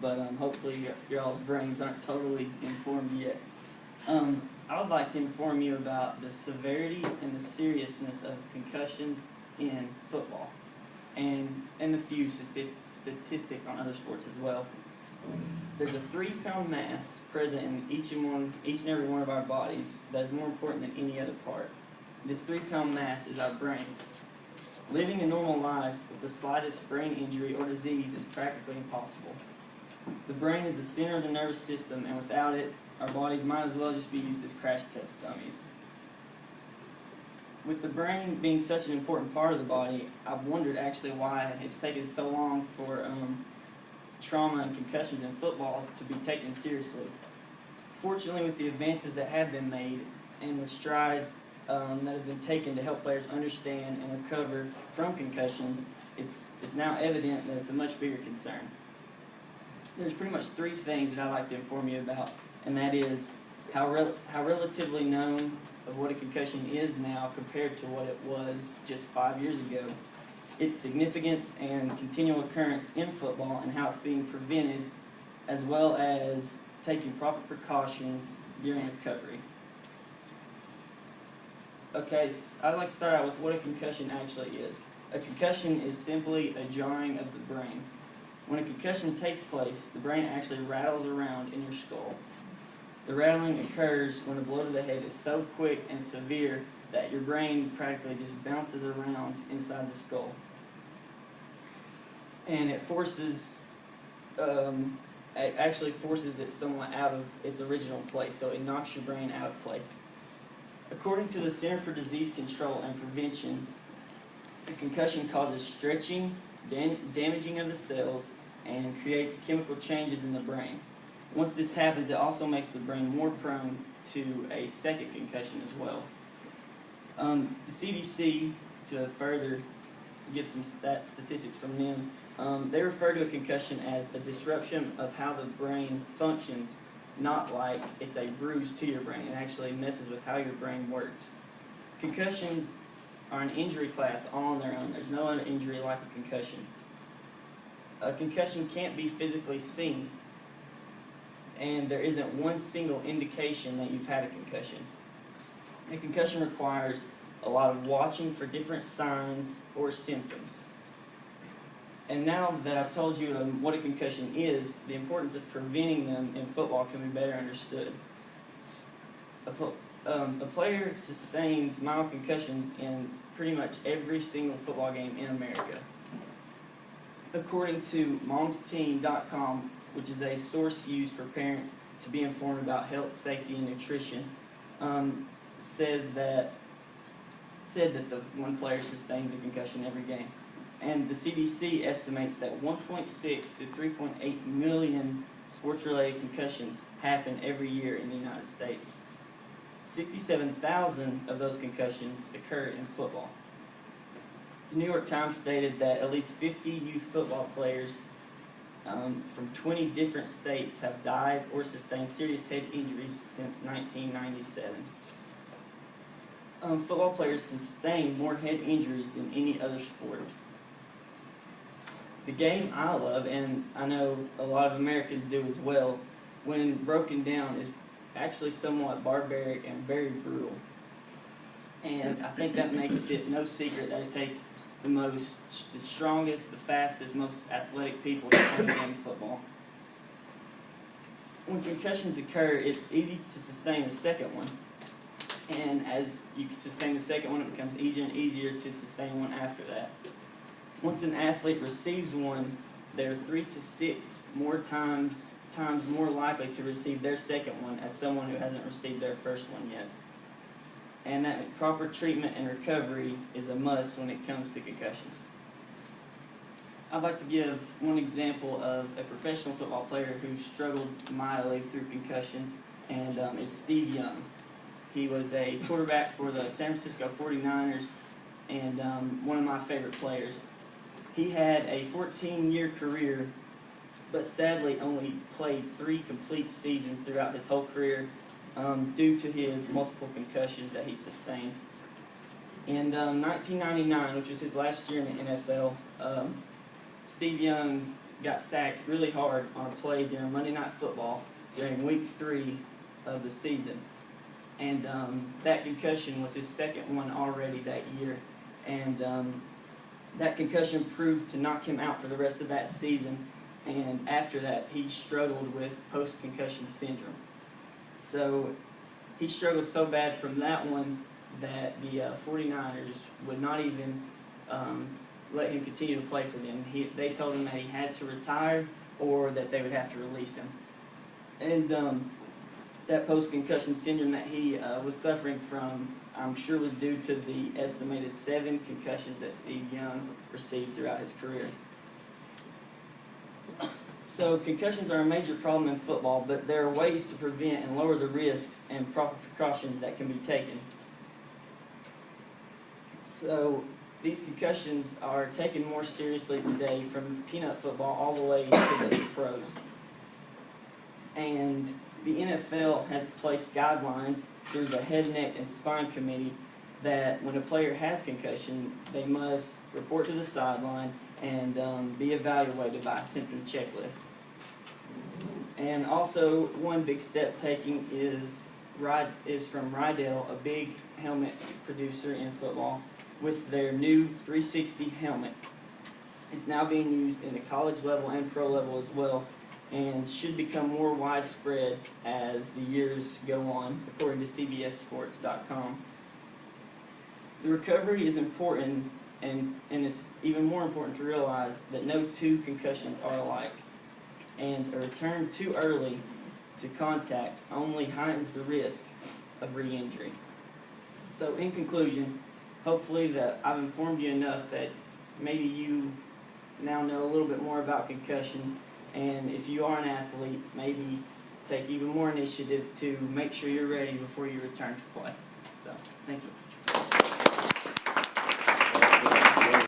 but hopefully your all's brains aren't totally informed yet. I would like to inform you about the severity and the seriousness of concussions in football, and a few statistics on other sports as well. There's a 3-pound mass present in each and every one of our bodies that is more important than any other part. This 3-pound mass is our brain. Living a normal life with the slightest brain injury or disease is practically impossible. The brain is the center of the nervous system, and without it, our bodies might as well just be used as crash test dummies. With the brain being such an important part of the body, I've wondered actually why it's taken so long for trauma and concussions in football to be taken seriously. Fortunately, with the advances that have been made and the strides that have been taken to help players understand and recover from concussions, it's now evident that it's a much bigger concern. There's pretty much 3 things that I'd like to inform you about, and that is how relatively known of what a concussion is now compared to what it was just 5 years ago, its significance and continual occurrence in football, and how it's being prevented, as well as taking proper precautions during recovery. Okay, so I'd like to start out with what a concussion actually is. A concussion is simply a jarring of the brain. When a concussion takes place, the brain actually rattles around in your skull. The rattling occurs when the blow to the head is so quick and severe that your brain practically just bounces around inside the skull. And it actually forces it somewhat out of its original place, so it knocks your brain out of place. According to the Center for Disease Control and Prevention, a concussion causes stretching, damaging of the cells, and creates chemical changes in the brain. Once this happens, it also makes the brain more prone to a second concussion as well. The CDC, to further give some statistics from them, they refer to a concussion as a disruption of how the brain functions, not like it's a bruise to your brain. It actually messes with how your brain works. Concussions are an injury class all on their own. There's no other injury like a concussion. A concussion can't be physically seen, and there isn't one single indication that you've had a concussion. A concussion requires a lot of watching for different signs or symptoms. And now that I've told you what a concussion is, the importance of preventing them in football can be better understood. A player sustains mild concussions in pretty much every single football game in America. According to momsteam.com, which is a source used for parents to be informed about health, safety, and nutrition, said that the one player sustains a concussion every game. And the CDC estimates that 1.6 to 3.8 million sports-related concussions happen every year in the United States. 67,000 of those concussions occur in football. The New York Times stated that at least 50 youth football players from 20 different states have died or sustained serious head injuries since 1997. Football players sustain more head injuries than any other sport. The game I love, and I know a lot of Americans do as well, when broken down, is actually somewhat barbaric and very brutal. And I think that makes it no secret that it takes the strongest, the fastest, most athletic people to play the game of football. When concussions occur, it's easy to sustain a second one. And as you sustain the second one, it becomes easier and easier to sustain one after that. Once an athlete receives one, they're 3 to 6 times more likely to receive their second one as someone who hasn't received their first one yet. And that proper treatment and recovery is a must when it comes to concussions. I'd like to give one example of a professional football player who struggled mightily through concussions, and it's Steve Young. He was a quarterback for the San Francisco 49ers and one of my favorite players. He had a 14-year career, but sadly only played 3 complete seasons throughout his whole career due to his multiple concussions that he sustained. In 1999, which was his last year in the NFL, Steve Young got sacked really hard on a play during Monday Night Football during Week 3 of the season. And that concussion was his second one already that year. And that concussion proved to knock him out for the rest of that season. And after that, he struggled with post-concussion syndrome. So he struggled so bad from that one that the 49ers would not even let him continue to play for them. They told him that he had to retire or that they would have to release him. And that post-concussion syndrome that he was suffering from, I'm sure was due to the estimated 7 concussions that Steve Young received throughout his career. So concussions are a major problem in football, but there are ways to prevent and lower the risks and proper precautions that can be taken. So these concussions are taken more seriously today, from peanut football all the way to the pros. And the NFL has placed guidelines through the Head, Neck, and Spine Committee that when a player has concussion, they must report to the sideline and be evaluated by a symptom checklist. And also, one big step taking is from Rydell, a big helmet producer in football, with their new 360 helmet. It's now being used in the college level and pro level as well, and should become more widespread as the years go on, according to CBSSports.com. The recovery is important, and it's even more important to realize that no 2 concussions are alike, and a return too early to contact only heightens the risk of re-injury. So in conclusion, hopefully that I've informed you enough that maybe you now know a little bit more about concussions, and if you are an athlete, maybe take even more initiative to make sure you're ready before you return to play. So, thank you.